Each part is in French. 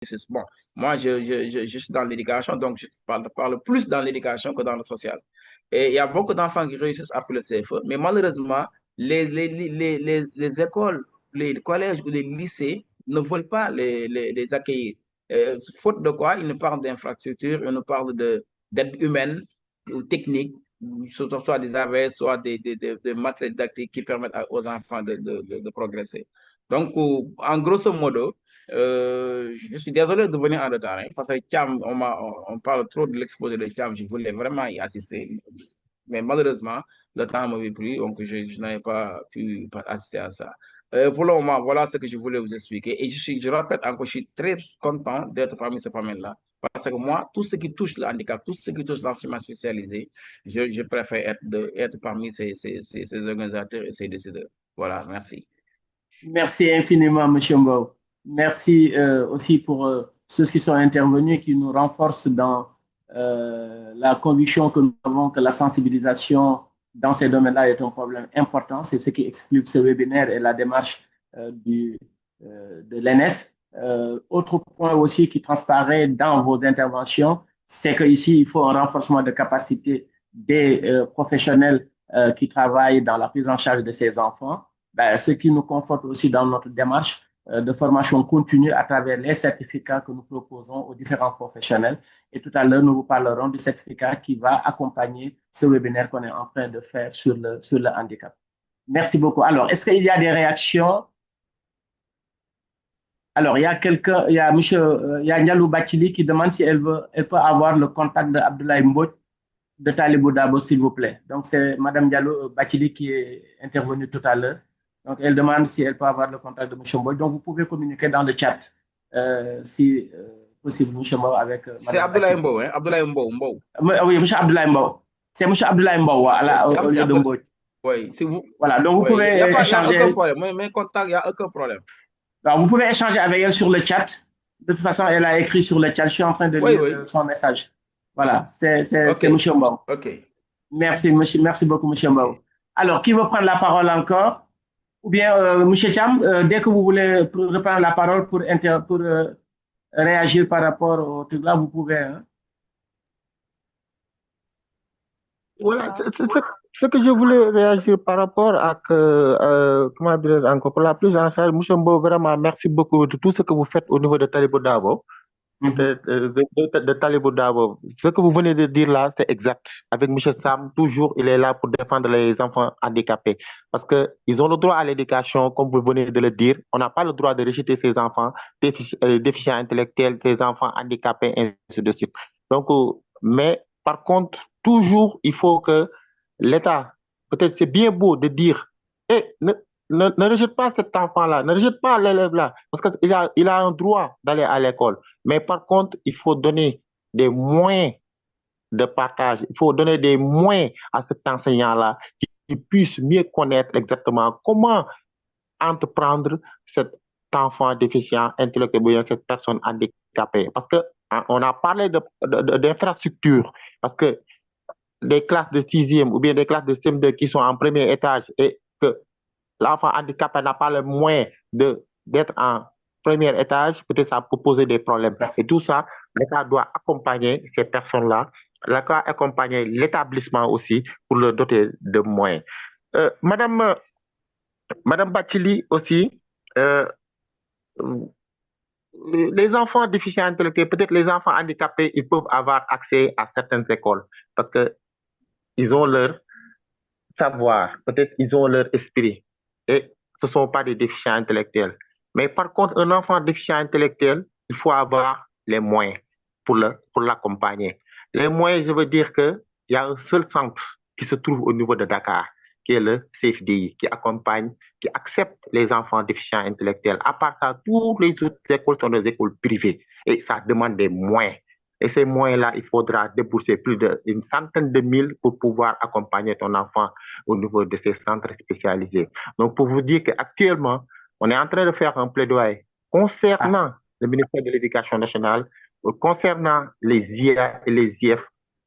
cursus. Bon, moi, je suis dans l'éducation, donc je parle plus dans l'éducation que dans le social. Et il y a beaucoup d'enfants qui réussissent après le CFE, mais malheureusement, les écoles, les collèges ou les lycées ne veulent pas les accueillir. Faute de quoi, ils nous parlent d'infrastructures, ils nous parlent d'aide humaine ou technique, soit des AVS, soit des matériels didactiques qui permettent aux enfants de progresser. Donc, en grosso modo, je suis désolé de venir en retard, hein, parce que Cham, on parle trop de l'exposé de Cham, je voulais vraiment y assister. Mais malheureusement, le temps m'avait pris, donc je n'avais pas pu assister à ça. Pour le moment, voilà ce que je voulais vous expliquer. Et je répète encore, je suis très content d'être parmi ces familles-là. Parce que moi, tout ce qui touche le handicap, tout ce qui touche l'enseignement spécialisé, je préfère être parmi ces organisateurs et ces décideurs. Voilà, merci. Merci infiniment, Monsieur Mbao. Merci aussi pour ceux qui sont intervenus, qui nous renforcent dans la conviction que nous avons que la sensibilisation dans ces domaines-là est un problème important. C'est ce qui explique ce webinaire et la démarche de l'ENS. Autre point aussi qui transparaît dans vos interventions, c'est qu'ici, il faut un renforcement de capacité des professionnels qui travaillent dans la prise en charge de ces enfants. Ben, ce qui nous conforte aussi dans notre démarche de formation continue à travers les certificats que nous proposons aux différents professionnels. Et tout à l'heure, nous vous parlerons du certificat qui va accompagner ce webinaire qu'on est en train de faire sur le handicap. Merci beaucoup. Alors, est-ce qu'il y a des réactions? Alors, il y a quelqu'un, il y a monsieur, il y a Nialou Bachili qui demande si elle peut avoir le contact d'Abdoulaye Mbodj de Talibou Dabo, s'il vous plaît. Donc, c'est Madame Diallo Bachili qui est intervenue tout à l'heure. Donc, elle demande si elle peut avoir le contact de M. Mbodj. Donc, vous pouvez communiquer dans le chat, si possible, M. Mbodj, avec C'est Madame Abdoulaye Bachili. Mbow, hein? Abdoulaye Mbow, Mbow. Oui, M. Abdoulaye Mbow. C'est M. Abdoulaye Mbow au C'est lieu de Abdoulaye. Mbodj. Oui, si vous. Voilà, donc vous Oui, il n'y a, pouvez y a aucun échanger. problème. Mes contacts, il n'y a aucun problème. Alors, vous pouvez échanger avec elle sur le chat. De toute façon, elle a écrit sur le chat. Je suis en train de Oui, lire oui. son message. Voilà, c'est OK. M. Mbow. OK. Merci beaucoup, M. OK. Mbow. Alors, qui veut prendre la parole encore? Ou bien, M. Cham, dès que vous voulez reprendre la parole pour réagir par rapport au truc là, vous pouvez. Hein? Voilà, ce que je voulais réagir par rapport à comment dire encore pour la plus en charge, M. Mbo, vraiment merci beaucoup de tout ce que vous faites au niveau de Talibou Dabo. De Talibou Dabo. Ce que vous venez de dire là, c'est exact. Avec M. Sam, toujours, il est là pour défendre les enfants handicapés. Parce qu'ils ont le droit à l'éducation, comme vous venez de le dire. On n'a pas le droit de rejeter ces enfants déficients intellectuels, ces enfants handicapés, et ainsi de suite. Donc, mais par contre, toujours, il faut que l'État, peut-être c'est bien beau de dire, ne rejette pas cet enfant-là, ne rejette pas l'élève-là, parce qu'il a un droit d'aller à l'école. Mais par contre, il faut donner des moyens de partage, il faut donner des moyens à cet enseignant-là qui puisse mieux connaître exactement comment entreprendre cet enfant déficient intellectuel, cette personne handicapée. Parce que on a parlé d'infrastructure, parce que des classes de sixième ou bien des classes de CM2 qui sont en premier étage et que l'enfant handicapé n'a pas le moyen d'être en premier étage, peut-être ça peut poser des problèmes. Et tout ça, l'État doit accompagner ces personnes-là, l'État doit accompagner l'établissement aussi pour le doter de moyens. Madame Bachili aussi, les enfants déficients intellectuels, peut-être les enfants handicapés, ils peuvent avoir accès à certaines écoles parce que ils ont leur savoir, peut-être ils ont leur esprit et ce ne sont pas des déficients intellectuels. Mais par contre, un enfant déficient intellectuel, il faut avoir les moyens pour l'accompagner. Les moyens, je veux dire qu'il y a un seul centre qui se trouve au niveau de Dakar, qui est le CFDI, qui accompagne, qui accepte les enfants déficients intellectuels. À part ça, toutes les autres écoles sont des écoles privées et ça demande des moyens. Et ces moyens-là, il faudra débourser plus d'une centaine de mille pour pouvoir accompagner ton enfant au niveau de ces centres spécialisés. Donc, pour vous dire qu'actuellement, on est en train de faire un plaidoyer concernant le ministère de l'Éducation nationale, concernant les IA et les IF,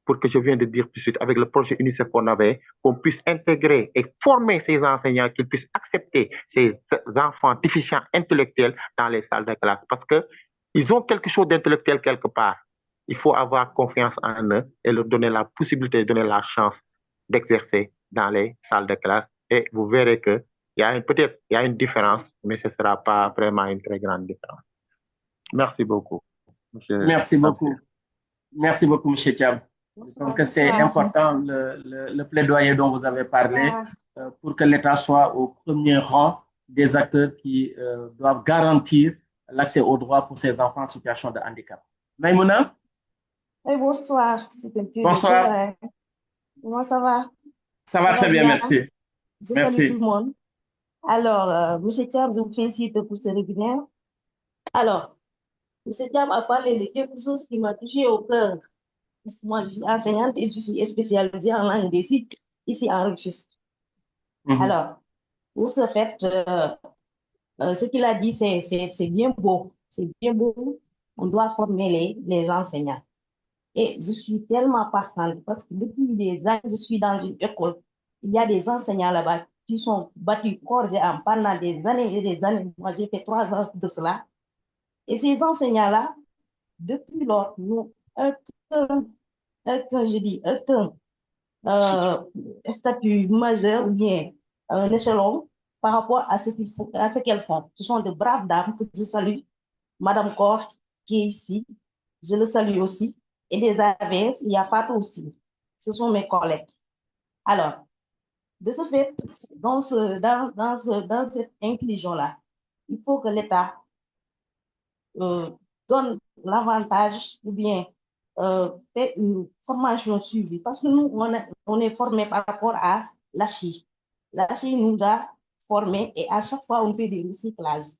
pour que je viens de dire tout de suite, avec le projet UNICEF qu'on avait, qu'on puisse intégrer et former ces enseignants, qu'ils puissent accepter ces enfants déficients intellectuels dans les salles de classe. Parce que Ils ont quelque chose d'intellectuel quelque part. Il faut avoir confiance en eux et leur donner la possibilité, donner la chance d'exercer dans les salles de classe. Et vous verrez que peut-être il y a une différence, mais ce ne sera pas vraiment une très grande différence. Merci beaucoup. Merci beaucoup. Merci beaucoup, M. Thiam. Je pense que c'est important le plaidoyer dont vous avez parlé pour que l'État soit au premier rang des acteurs qui doivent garantir l'accès aux droits pour ces enfants en situation de handicap. Maïmouna? Oui, bonsoir. Bonsoir. Comment ça va? Ça va très bien, merci. Je salue tout le monde. Alors, M. Thiam, je vous félicite pour ce webinaire. Alors, M. Thiam a parlé de quelque chose qui m'a touché au cœur. Moi, je suis enseignante et je suis spécialisée en langue des signes ici en Rufisque. Alors, pour ce fait, ce qu'il a dit, c'est bien beau. C'est bien beau. On doit former les enseignants. Et je suis tellement partante parce que depuis des années, je suis dans une école. Il y a des enseignants là-bas qui sont battus corps et âme pendant des années et des années. Moi, j'ai fait 3 ans de cela. Et ces enseignants-là, depuis lors, nous, aucun statut majeur ou bien un échelon par rapport à ce qu'elles font. Ce sont de braves dames que je salue. Madame Cor, qui est ici, je le salue aussi. Et des AVS, il y a Fatou aussi. Ce sont mes collègues. Alors, de ce fait, dans cette inclusion-là, il faut que l'État donne l'avantage ou bien fait une formation suivie. Parce que nous, on est formés par rapport à l'ACHI. L'ACHI nous a formés et à chaque fois, on fait des recyclages.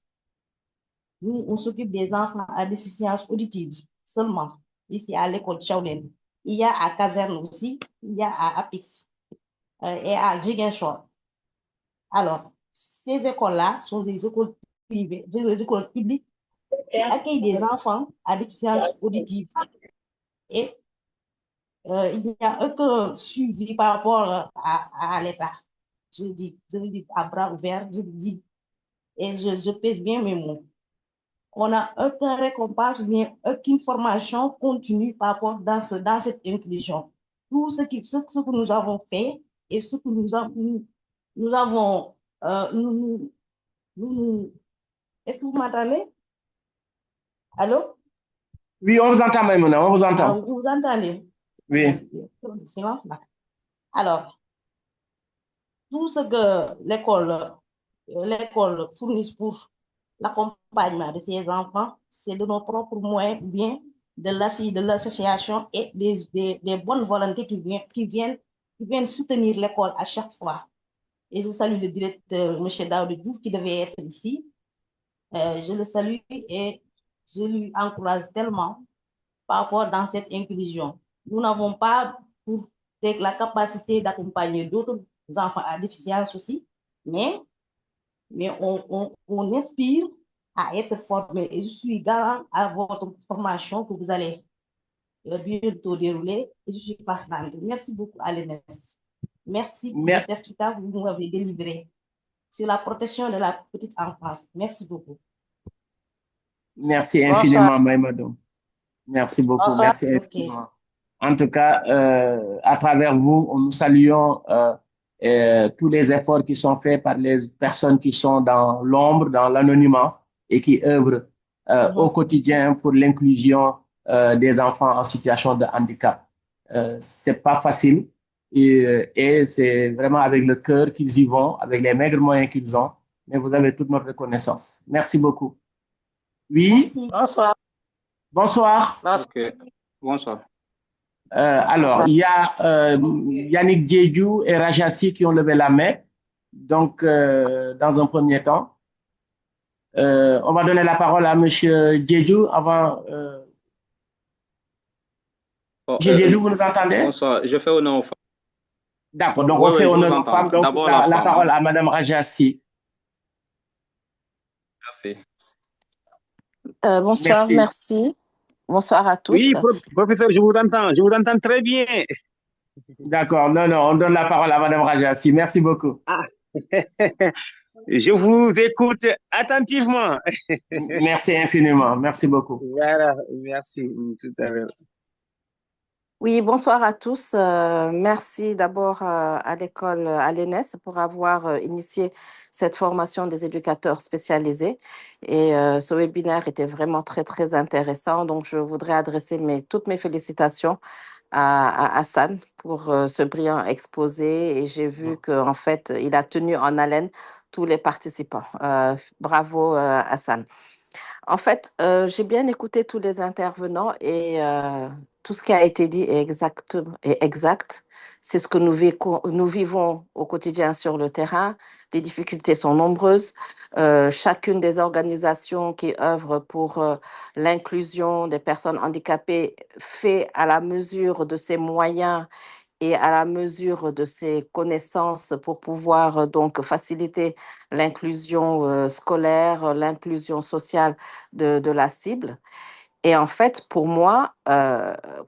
Nous, on s'occupe des enfants à déficience auditive seulement, ici à l'école Tchaoulène. Il y a à Caserne aussi, il y a à Apix et à Ziguinchor. Alors, ces écoles-là sont des écoles privées, des écoles publiques qui accueillent des enfants à déficience auditive. Et il n'y a aucun suivi par rapport à l'État. Je dis à bras ouverts, je dis, et je pèse bien mes mots. On n'a aucune récompense ou bien aucune formation continue par rapport dans cette inclusion. Tout ce que nous avons fait et ce que nous avons, est-ce que vous m'entendez? Allô? Oui, on vous entend, Maïmouna, on vous entend. Vous vous entendez? Oui. Silence là. Alors, tout ce que l'école fournit pour l'accompagnement de ces enfants, c'est de nos propres moyens, bien de l'association et des bonnes volontés qui viennent soutenir l'école à chaque fois. Et je salue le directeur, M. Daoud Diouf, qui devait être ici. Je le salue et je lui encourage tellement par rapport dans cette inclusion. Nous n'avons pas la capacité d'accompagner d'autres enfants à déficience aussi, mais on inspire à être formé. Et je suis garant à votre formation que vous allez bientôt dérouler. Et je suis partante. Merci beaucoup à l'ENS. Merci pour le certificat que vous m'avez délivré sur la protection de la petite enfance. Merci beaucoup. Merci infiniment, Maïmadou. Merci beaucoup. Merci infiniment. En tout cas, à travers vous, nous saluons tous les efforts qui sont faits par les personnes qui sont dans l'ombre, dans l'anonymat et qui œuvrent au quotidien pour l'inclusion des enfants en situation de handicap. C'est pas facile et c'est vraiment avec le cœur qu'ils y vont, avec les maigres moyens qu'ils ont, mais vous avez toute notre reconnaissance. Merci beaucoup. Oui. Merci. Bonsoir. Bonsoir. Ok. Bonsoir. Alors, il y a Yannick Djedjou et Rajassi qui ont levé la main. Donc, dans un premier temps, on va donner la parole à M. Djedjou avant. M. Djedjou, vous nous entendez? Bonsoir, je fais honneur aux femmes. D'accord, donc on fait honneur aux femmes. Donc, la parole à Mme Rajassi. Merci. Bonsoir, merci. Bonsoir à tous. Oui, professeur, je vous entends très bien. D'accord, non, on donne la parole à Mme Rajassi. Merci beaucoup. Je vous écoute attentivement. Merci infiniment. Merci beaucoup. Voilà, merci. Tout à l'heure. Oui, bonsoir à tous. Merci d'abord à l'école, à l'ENES, pour avoir initié cette formation des éducateurs spécialisés. Et ce webinaire était vraiment très, très intéressant. Donc, je voudrais adresser toutes mes félicitations à Hassan pour ce brillant exposé. Et j'ai vu qu'en fait, il a tenu en haleine tous les participants. Bravo, Hassan. En fait, j'ai bien écouté tous les intervenants et tout ce qui a été dit est exact. C'est ce que nous vivons au quotidien sur le terrain. Les difficultés sont nombreuses. Chacune des organisations qui œuvrent pour l'inclusion des personnes handicapées fait à la mesure de ses moyens et à la mesure de ses connaissances pour pouvoir donc faciliter l'inclusion scolaire, l'inclusion sociale de la cible. Et en fait, pour moi,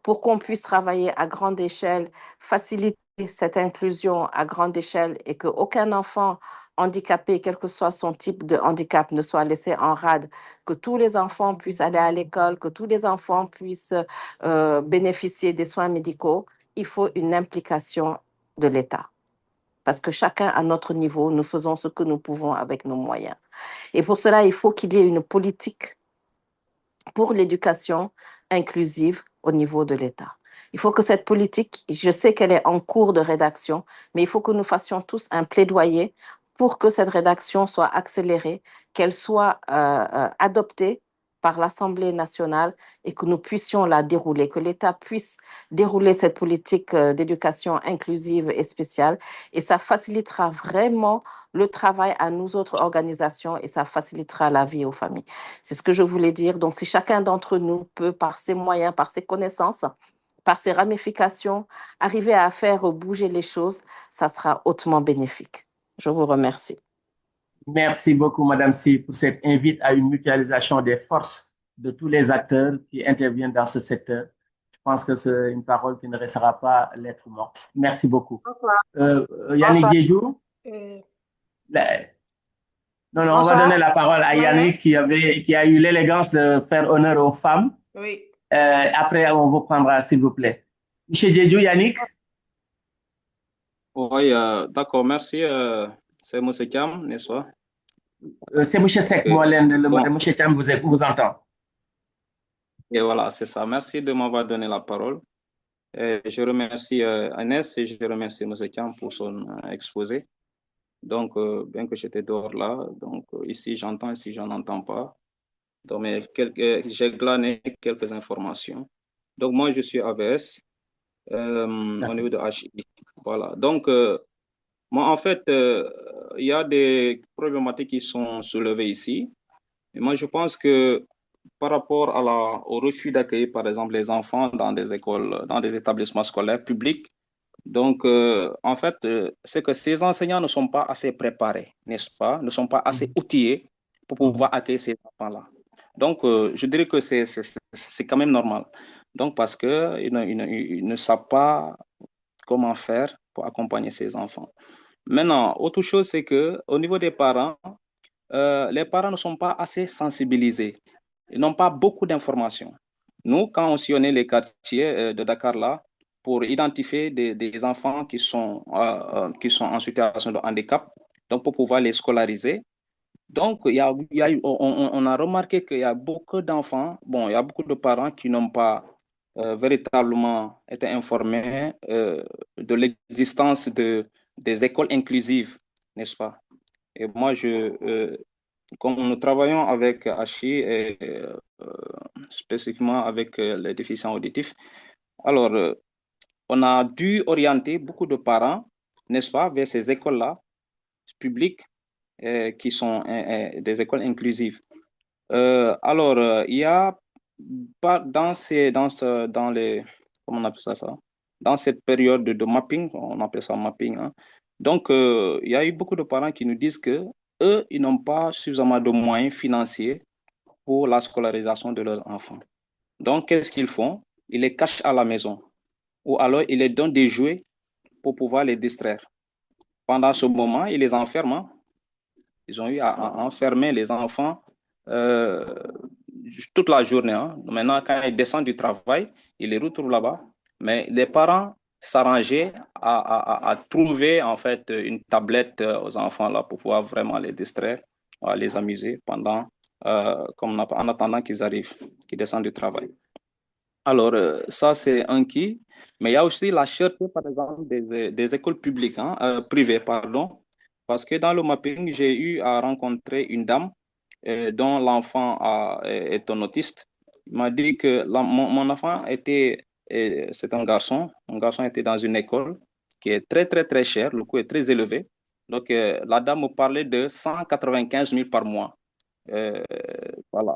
pour qu'on puisse travailler à grande échelle, faciliter cette inclusion à grande échelle et qu'aucun enfant handicapé, quel que soit son type de handicap, ne soit laissé en rade, que tous les enfants puissent aller à l'école, que tous les enfants puissent bénéficier des soins médicaux, il faut une implication de l'État. Parce que chacun à notre niveau, nous faisons ce que nous pouvons avec nos moyens. Et pour cela, il faut qu'il y ait une politique pour l'éducation inclusive au niveau de l'État. Il faut que cette politique, je sais qu'elle est en cours de rédaction, mais il faut que nous fassions tous un plaidoyer pour que cette rédaction soit accélérée, qu'elle soit adoptée par l'Assemblée nationale et que nous puissions la dérouler, que l'État puisse dérouler cette politique d'éducation inclusive et spéciale. Et ça facilitera vraiment le travail à nous autres organisations et ça facilitera la vie aux familles. C'est ce que je voulais dire. Donc, si chacun d'entre nous peut, par ses moyens, par ses connaissances, par ses ramifications, arriver à faire bouger les choses, ça sera hautement bénéfique. Je vous remercie. Merci beaucoup, Madame Si, pour cette invite à une mutualisation des forces de tous les acteurs qui interviennent dans ce secteur. Je pense que c'est une parole qui ne restera pas lettre morte. Merci beaucoup. Yannick Diédhiou. Non, on va donner la parole à Yannick qui a eu l'élégance de faire honneur aux femmes. Oui. Après, on vous prendra, s'il vous plaît. Monsieur Diédhiou, Yannick. Oui, d'accord, merci. C'est M. Kiam, n'est-ce pas? C'est M. Sek Molen, M. Kiam vous entend. Et voilà, c'est ça. Merci de m'avoir donné la parole. Je remercie Agnès et je remercie M. Kiam pour son exposé. Donc, bien que j'étais dehors là, donc ici j'entends, ici je n'entends pas. Donc, mais j'ai glané quelques informations. Donc, moi, je suis AVS au niveau de HI. Voilà. Donc, moi, en fait, il y a des problématiques qui sont soulevées ici. Et moi, je pense que par rapport au refus d'accueillir, par exemple, les enfants dans des écoles, dans des établissements scolaires publics, donc, en fait, c'est que ces enseignants ne sont pas assez préparés, n'est-ce pas? Ne sont pas assez outillés pour pouvoir accueillir ces enfants-là. Donc, je dirais que c'est quand même normal. Donc, parce qu'ils ne savent pas comment faire pour accompagner ces enfants. Maintenant, autre chose, c'est qu'au niveau des parents, les parents ne sont pas assez sensibilisés. Ils n'ont pas beaucoup d'informations. Nous, quand on sillonnait les quartiers de Dakar là, pour identifier des enfants qui sont en situation de handicap, donc pour pouvoir les scolariser. Donc, on a remarqué qu'il y a beaucoup d'enfants, bon, il y a beaucoup de parents qui n'ont pas véritablement été informés de l'existence des écoles inclusives, n'est-ce pas? Et moi, comme nous travaillons avec HI et spécifiquement avec les déficients auditifs, alors on a dû orienter beaucoup de parents, n'est-ce pas, vers ces écoles-là publiques qui sont des écoles inclusives. Il y a pas dans les, comment on appelle ça, dans cette période de mapping, on appelle ça mapping, hein. Donc, il y a eu beaucoup de parents qui nous disent que eux, ils n'ont pas suffisamment de moyens financiers pour la scolarisation de leurs enfants. Donc, qu'est-ce qu'ils font? Ils les cachent à la maison ou alors ils les donnent des jouets pour pouvoir les distraire. Pendant ce moment, ils les enferment. Ils ont eu à enfermer les enfants toute la journée. Hein. Maintenant, quand ils descendent du travail, ils les retrouvent là-bas. Mais les parents s'arrangeaient à trouver en fait une tablette aux enfants là pour pouvoir vraiment les distraire, les amuser pendant, en attendant qu'ils arrivent, qu'ils descendent du travail. Alors, ça, c'est un qui. Mais il y a aussi la cherté, par exemple, des écoles publiques, hein, privées, pardon. Parce que dans le mapping, j'ai eu à rencontrer une dame dont l'enfant est un autiste. Il m'a dit que mon enfant était, c'est un garçon. Mon garçon était dans une école qui est très, très, très chère. Le coût est très élevé. Donc, la dame me parlait de 195 000 par mois. Voilà.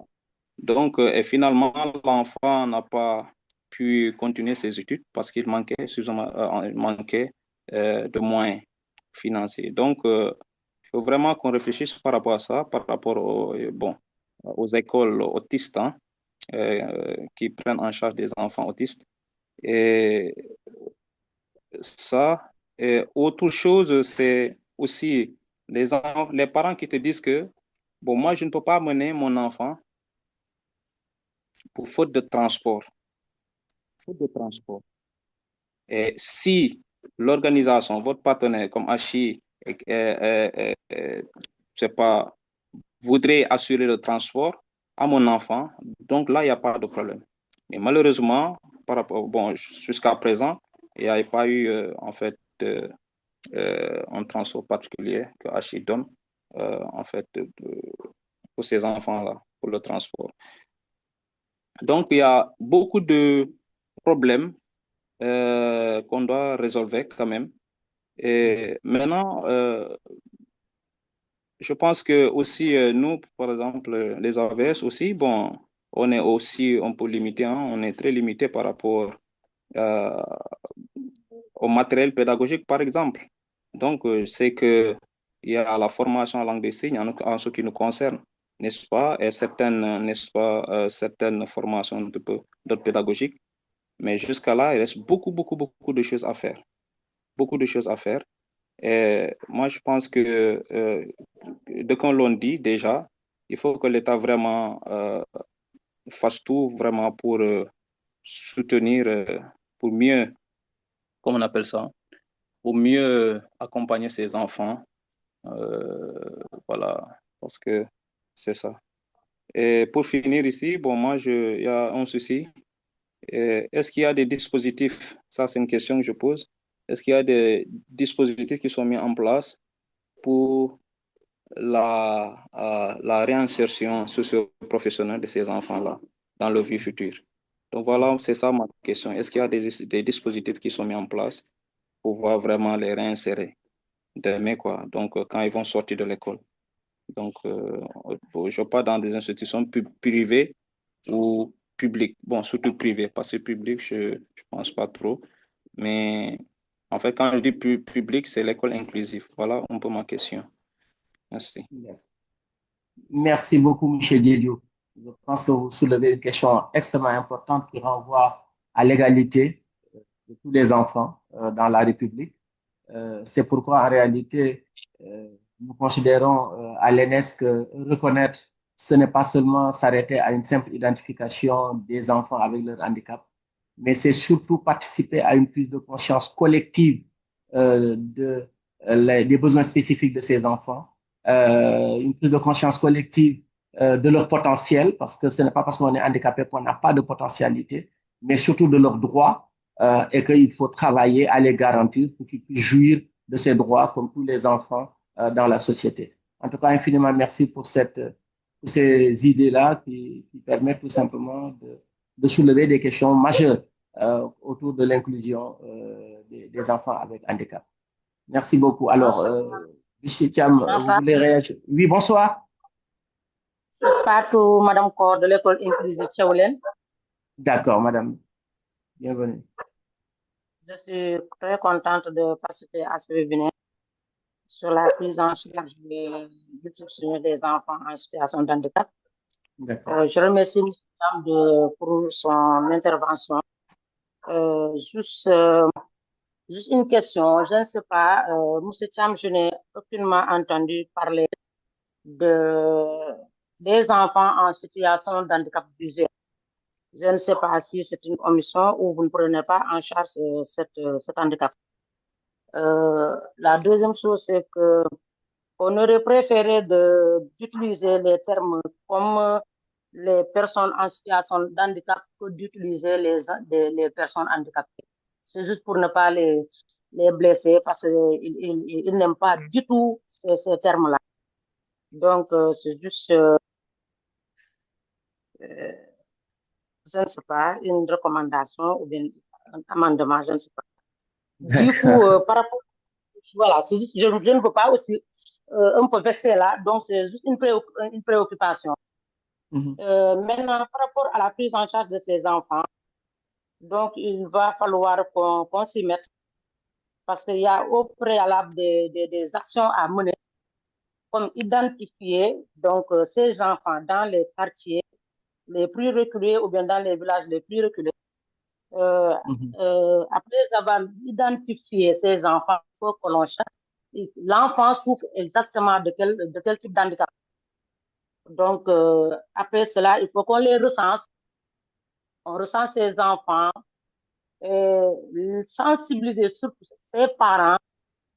Donc, et finalement, l'enfant n'a pas pu continuer ses études parce qu'il manquait, il manquait de moyens financiers. Donc, il faut vraiment qu'on réfléchisse par rapport à ça, par rapport aux écoles autistes hein, qui prennent en charge des enfants autistes. Et ça, et autre chose, c'est aussi les parents qui te disent que, bon, moi, je ne peux pas mener mon enfant pour faute de transport. Faute de transport. Et si l'organisation, votre partenaire comme Hachi, c'est pas, voudrait assurer le transport à mon enfant, donc là, il n'y a pas de problème. Mais malheureusement, bon, jusqu'à présent, il n'y a pas eu en fait un transport particulier que Hachi donne en fait pour ces enfants-là, pour le transport. Donc, il y a beaucoup de problèmes qu'on doit résolver quand même. Et maintenant, je pense que aussi, nous, par exemple, les AVS aussi, bon, on est aussi un peu limité, hein, on est très limité par rapport euh, au matériel pédagogique, par exemple. Donc, c'est que il y a la formation en langue des signes en ce qui nous concerne, n'est-ce pas, et certaines, n'est-ce pas, certaines formations d'ordre pédagogique. Mais jusqu'à là, il reste beaucoup, beaucoup, beaucoup de choses à faire. Beaucoup de choses à faire. Et moi, je pense que, dès qu'on l'on dit déjà, il faut que l'État vraiment fasse tout vraiment pour soutenir, pour mieux, comment on appelle ça, pour mieux accompagner ces enfants. Voilà, parce que c'est ça. Et pour finir ici, bon, moi, il y a un souci. Est-ce qu'il y a des dispositifs, ça c'est une question que je pose, est-ce qu'il y a des dispositifs qui sont mis en place pour la réinsertion socio-professionnelle de ces enfants-là dans leur vie future? Donc voilà, c'est ça ma question. Est-ce qu'il y a des dispositifs qui sont mis en place pour pouvoir vraiment les réinsérer demain, quoi, donc quand ils vont sortir de l'école? Donc, je ne vais pas dans des institutions privées ou publiques. Bon, surtout privées, parce que public, je ne pense pas trop. Mais en fait, quand je dis public, c'est l'école inclusive. Voilà un peu ma question. Merci. Merci beaucoup, M. Diédiou. Je pense que vous soulevez une question extrêmement importante qui renvoie à l'égalité de tous les enfants dans la République. C'est pourquoi, en réalité, nous considérons à l'ENES que reconnaître, ce n'est pas seulement s'arrêter à une simple identification des enfants avec leur handicap, mais c'est surtout participer à une prise de conscience collective des besoins spécifiques de ces enfants, une prise de conscience collective de leur potentiel, parce que ce n'est pas parce qu'on est handicapé qu'on n'a pas de potentialité, mais surtout de leurs droits, et qu'il faut travailler à les garantir pour qu'ils puissent jouir de ces droits comme tous les enfants dans la société. En tout cas, infiniment merci pour ces idées-là qui permettent tout simplement de soulever des questions majeures autour de l'inclusion des enfants avec handicap. Merci beaucoup. Alors, M. Thiam, vous voulez réagir? Oui, bonsoir. Fatou, Madame Cor de l'école inclusive Tchaoulen. D'accord, Madame. Bienvenue. Je suis très contente de participer à ce webinaire sur la prise en charge des enfants en situation de handicap. Je remercie M. Thiam pour son intervention. Juste une question, je ne sais pas, M. Thiam, je n'ai aucunement entendu parler des enfants en situation d'handicap visuel. Je ne sais pas si c'est une omission ou vous ne prenez pas en charge cet handicap. La deuxième chose, c'est que on aurait préféré d'utiliser les termes comme les personnes en situation d'handicap que d'utiliser les personnes handicapées. C'est juste pour ne pas les blesser parce qu'ils n'aiment pas du tout ces termes-là. Donc, c'est juste, je ne sais pas, une recommandation ou bien un amendement, je ne sais pas. Du coup, par rapport, voilà, c'est juste, je ne veux pas aussi un peu verser là, donc c'est juste une préoccupation. Maintenant, par rapport à la prise en charge de ces enfants, donc il va falloir qu'on s'y mette parce qu'il y a au préalable des actions à mener, comme identifier donc ces enfants dans les quartiers les plus reculés ou bien dans les villages les plus reculés. Après avoir identifié ces enfants, il faut que l'on cherche. L'enfant souffre exactement de quel type d'handicap. Donc, après cela, il faut qu'on les recense. On recense ces enfants et sensibiliser surtout ces parents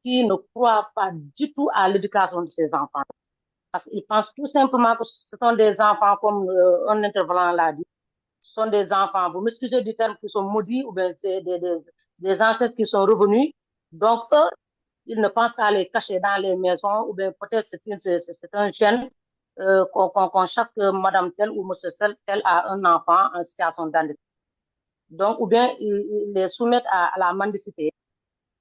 qui ne croient pas du tout à l'éducation de ces enfants. Parce qu'ils pensent tout simplement que ce sont des enfants, comme un intervenant l'a dit, ce sont des enfants, vous m'excusez du terme, qui sont maudits ou bien des ancêtres qui sont revenus. Donc, eux, ils ne pensent qu'à les cacher dans les maisons ou bien peut-être c'est un gène qu'on chasse que madame telle ou monsieur tel a un enfant en situation d'handicap. Donc, ou bien ils les soumettent à la mendicité.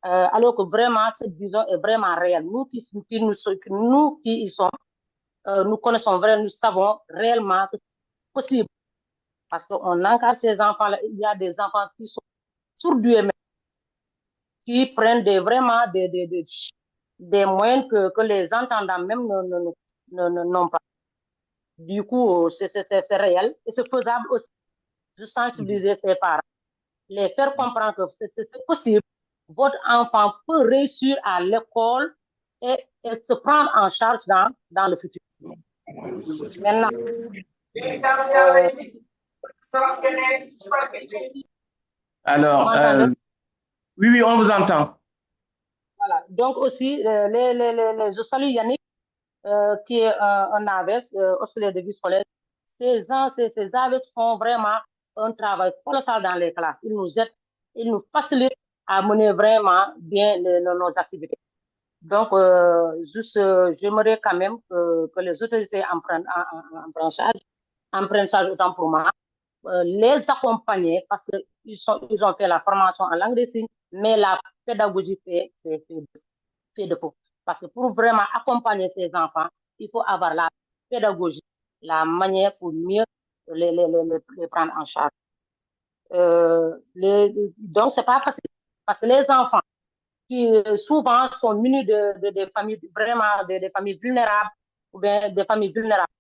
Alors que vraiment, cette vision est vraiment réelle. Nous qui y sommes, nous connaissons vraiment, nous savons réellement que c'est possible. Parce qu'on encadre ces enfants-là. Il y a des enfants qui sont surdoués, qui prennent vraiment des moyens que les entendants même n'ont pas. Du coup, c'est réel et c'est faisable aussi de sensibiliser ses parents, les faire comprendre que c'est possible. Votre enfant peut réussir à l'école et se prendre en charge dans le futur. Maintenant, alors, oui, on vous entend. Voilà. Donc aussi, je salue Yannick, qui est un AVES, auxiliaire de vie scolaire. Ces AVES font vraiment un travail colossal dans les classes. Ils nous aident, ils nous facilitent à mener vraiment bien nos activités. Donc, j'aimerais quand même que les autorités en prennent charge autant pour moi, les accompagner parce qu'ils ont fait la formation en langue des signes, mais la pédagogie fait défaut. Parce que pour vraiment accompagner ces enfants, il faut avoir la pédagogie, la manière pour mieux les prendre en charge. Donc, c'est pas facile parce que les enfants qui souvent sont munis de familles vraiment des familles vulnérables ou bien des familles vulnérables,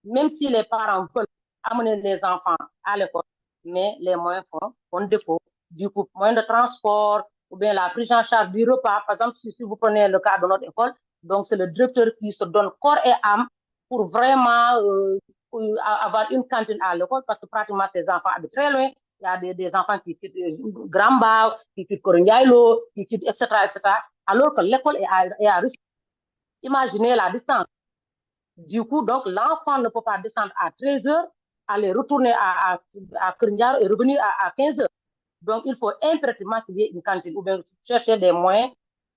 même si les parents veulent amener les enfants à l'école, mais les moyens font défaut. Du coup, moyens de transport ou bien la prise en charge du repas. Par exemple, si vous prenez le cas de notre école, donc c'est le directeur qui se donne corps et âme pour vraiment avoir une cantine à l'école parce que pratiquement ces enfants habitent très loin. Il y a des enfants qui quittent Gramba, qui quittent Koringailo, qui quittent, etc., etc. Alors que l'école est à risque. Imaginez la distance. Du coup, donc, l'enfant ne peut pas descendre à 13 heures, aller retourner à Koringailo et revenir à 15 heures. Donc, il faut impérativement qu'il y ait une cantine ou bien chercher des moyens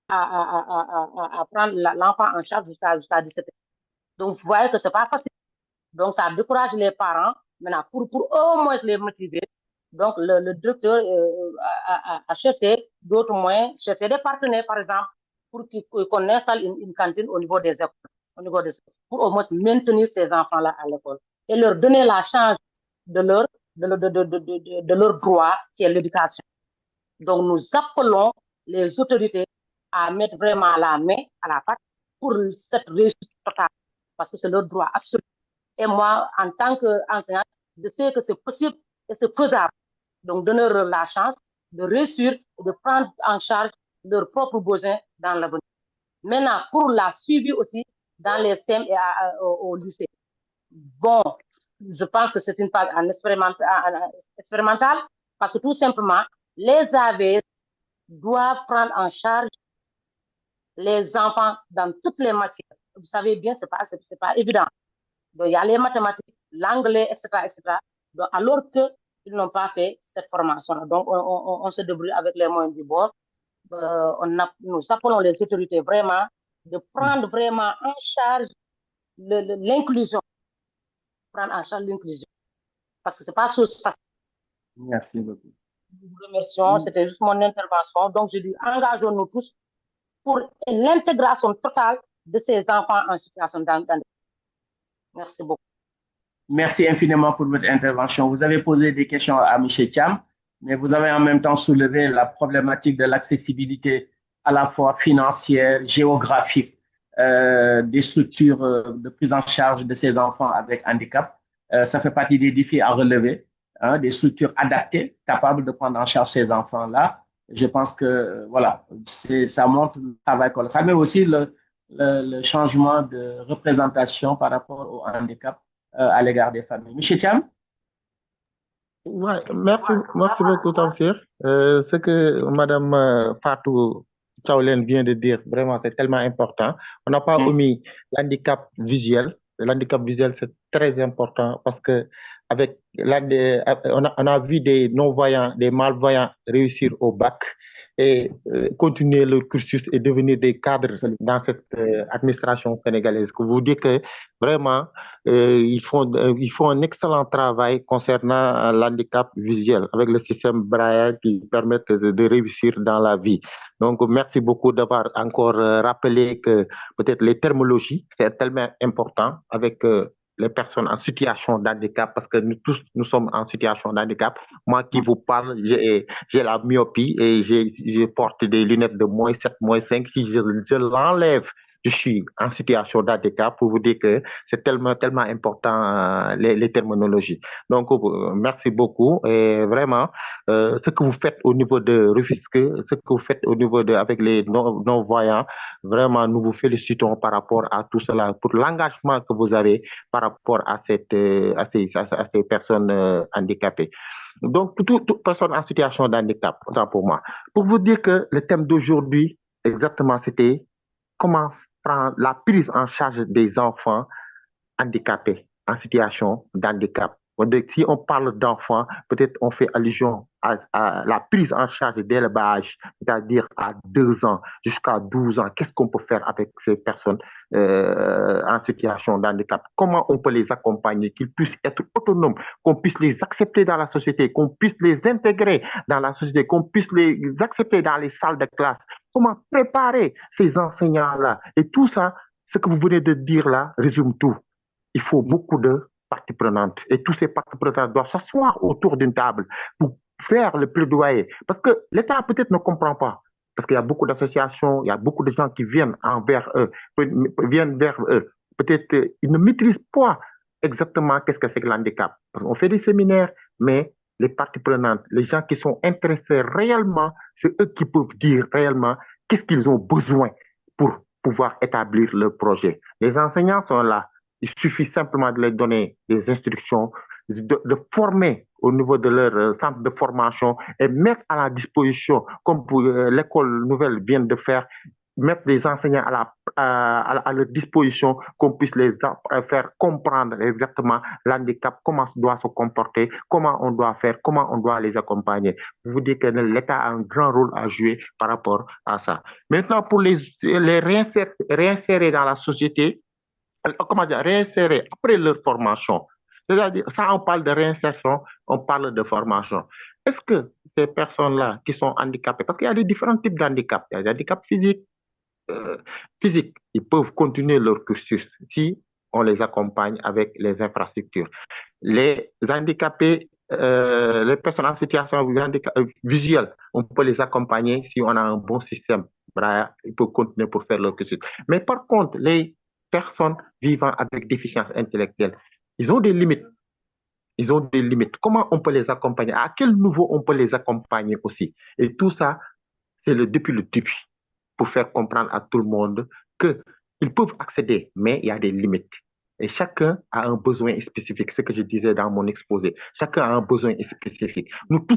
à prendre l'enfant en charge jusqu'à 17 heures. Donc, vous voyez que ce n'est pas facile. Donc, ça décourage les parents. Maintenant, pour au moins les motiver, donc le directeur a cherché d'autres moyens, cherché des partenaires, par exemple, pour qu'on installe une cantine au niveau des écoles, pour au moins maintenir ces enfants-là à l'école et leur donner la chance de leur droit, qui est l'éducation. Donc, nous appelons les autorités à mettre vraiment la main à la pâte pour cette réussite totale, parce que c'est leur droit absolu. Et moi, en tant qu'enseignante, je sais que c'est possible et c'est faisable. Donc, donner la chance de réussir et de prendre en charge leurs propres besoins dans l'avenir. Maintenant, pour la suivi aussi, dans les CEM et au lycée. Bon, je pense que c'est une phase expérimentale parce que tout simplement, les AVS doivent prendre en charge les enfants dans toutes les matières. Vous savez bien, c'est pas évident. Donc, il y a les mathématiques, l'anglais, etc., etc. Donc, alors qu'ils n'ont pas fait cette formation. Donc, on se débrouille avec les moyens du bord. Nous appelons les autorités vraiment de prendre vraiment en charge l'inclusion. Prendre en charge l'inclusion. Parce que ce n'est pas chose facile. Merci beaucoup. Nous vous remercions. C'était juste mon intervention. Donc, je dis, engageons-nous tous pour l'intégration totale de ces enfants en situation d'handicap. Merci beaucoup. Merci infiniment pour votre intervention. Vous avez posé des questions à M. Thiam, mais vous avez en même temps soulevé la problématique de l'accessibilité à la fois financière, géographique, des structures de prise en charge de ces enfants avec handicap. Ça fait partie des défis à relever, hein, des structures adaptées, capables de prendre en charge ces enfants-là. Je pense que, voilà, ça montre le travail colossal, mais aussi le changement de représentation par rapport au handicap à l'égard des familles. Monsieur Thiam? Ouais, merci beaucoup, Tamsir. Ce que Madame Fatou Tchaoulène vient de dire, vraiment, c'est tellement important. On n'a pas omis l'handicap visuel. L'handicap visuel, c'est très important parce que on a vu des non-voyants, des malvoyants réussir au bac et continuer leur cursus et devenir des cadres dans cette administration sénégalaise. Que vous dites que vraiment, ils font un excellent travail concernant l'handicap visuel avec le système Braille qui permet de réussir dans la vie. Donc, merci beaucoup d'avoir encore rappelé que peut-être les terminologies, c'est tellement important avec les personnes en situation d'handicap, parce que nous tous, nous sommes en situation d'handicap. Moi qui vous parle, j'ai la myopie et je porte des lunettes de -7, -5. Si je l'enlève, je suis en situation d'handicap pour vous dire que c'est tellement important les terminologies. Donc, merci beaucoup et vraiment, ce que vous faites au niveau de Rufisque, ce que vous faites au niveau avec les non-voyants, vraiment, nous vous félicitons par rapport à tout cela, pour l'engagement que vous avez par rapport à ces personnes handicapées. Donc, toute personne en situation d'handicap, autant pour moi. Pour vous dire que le thème d'aujourd'hui, exactement, c'était comment prendre la prise en charge des enfants handicapés en situation d'handicap. Si on parle d'enfants, peut-être on fait allusion à la prise en charge dès le bas âge, c'est-à-dire à 2 ans jusqu'à 12 ans. Qu'est-ce qu'on peut faire avec ces personnes en situation d'handicap? Comment on peut les accompagner, qu'ils puissent être autonomes, qu'on puisse les accepter dans la société, qu'on puisse les intégrer dans la société, qu'on puisse les accepter dans les salles de classe? Comment préparer ces enseignants-là? Et tout ça, ce que vous venez de dire là, résume tout. Il faut beaucoup de parties prenantes. Et tous ces parties prenantes doivent s'asseoir autour d'une table pour faire le plaidoyer. Parce que l'État peut-être ne comprend pas. Parce qu'il y a beaucoup d'associations, il y a beaucoup de gens qui viennent vers eux. Peut-être qu'ils ne maîtrisent pas exactement qu'est-ce que c'est que l'handicap. On fait des séminaires, mais les parties prenantes, les gens qui sont intéressés réellement, c'est eux qui peuvent dire réellement qu'est-ce qu'ils ont besoin pour pouvoir établir leur projet. Les enseignants sont là. Il suffit simplement de leur donner des instructions, de former au niveau de leur centre de formation et mettre à la disposition, comme l'école nouvelle vient de faire, mettre les enseignants à leur disposition, qu'on puisse les faire comprendre exactement l'handicap, comment on doit se comporter, comment on doit faire, comment on doit les accompagner. Je vous dis que l'État a un grand rôle à jouer par rapport à ça. Maintenant, pour les réinsérer dans la société, comment dire, réinsérer après leur formation. C'est-à-dire, ça, on parle de réinsertion, on parle de formation. Est-ce que ces personnes-là qui sont handicapées, parce qu'il y a des différents types d'handicap, il y a des handicaps physiques, ils peuvent continuer leur cursus si on les accompagne avec les infrastructures. Les handicapés, les personnes en situation visuelle, on peut les accompagner si on a un bon système. Ils peuvent continuer pour faire leur cursus. Mais par contre, les personnes vivant avec déficience intellectuelle, ils ont des limites. Ils ont des limites. Comment on peut les accompagner? À quel niveau on peut les accompagner aussi? Et tout ça, c'est depuis le début, pour faire comprendre à tout le monde que Ils peuvent accéder, mais il y a des limites. Et chacun a un besoin spécifique, ce que je disais dans mon exposé. Chacun a un besoin spécifique. Nous tous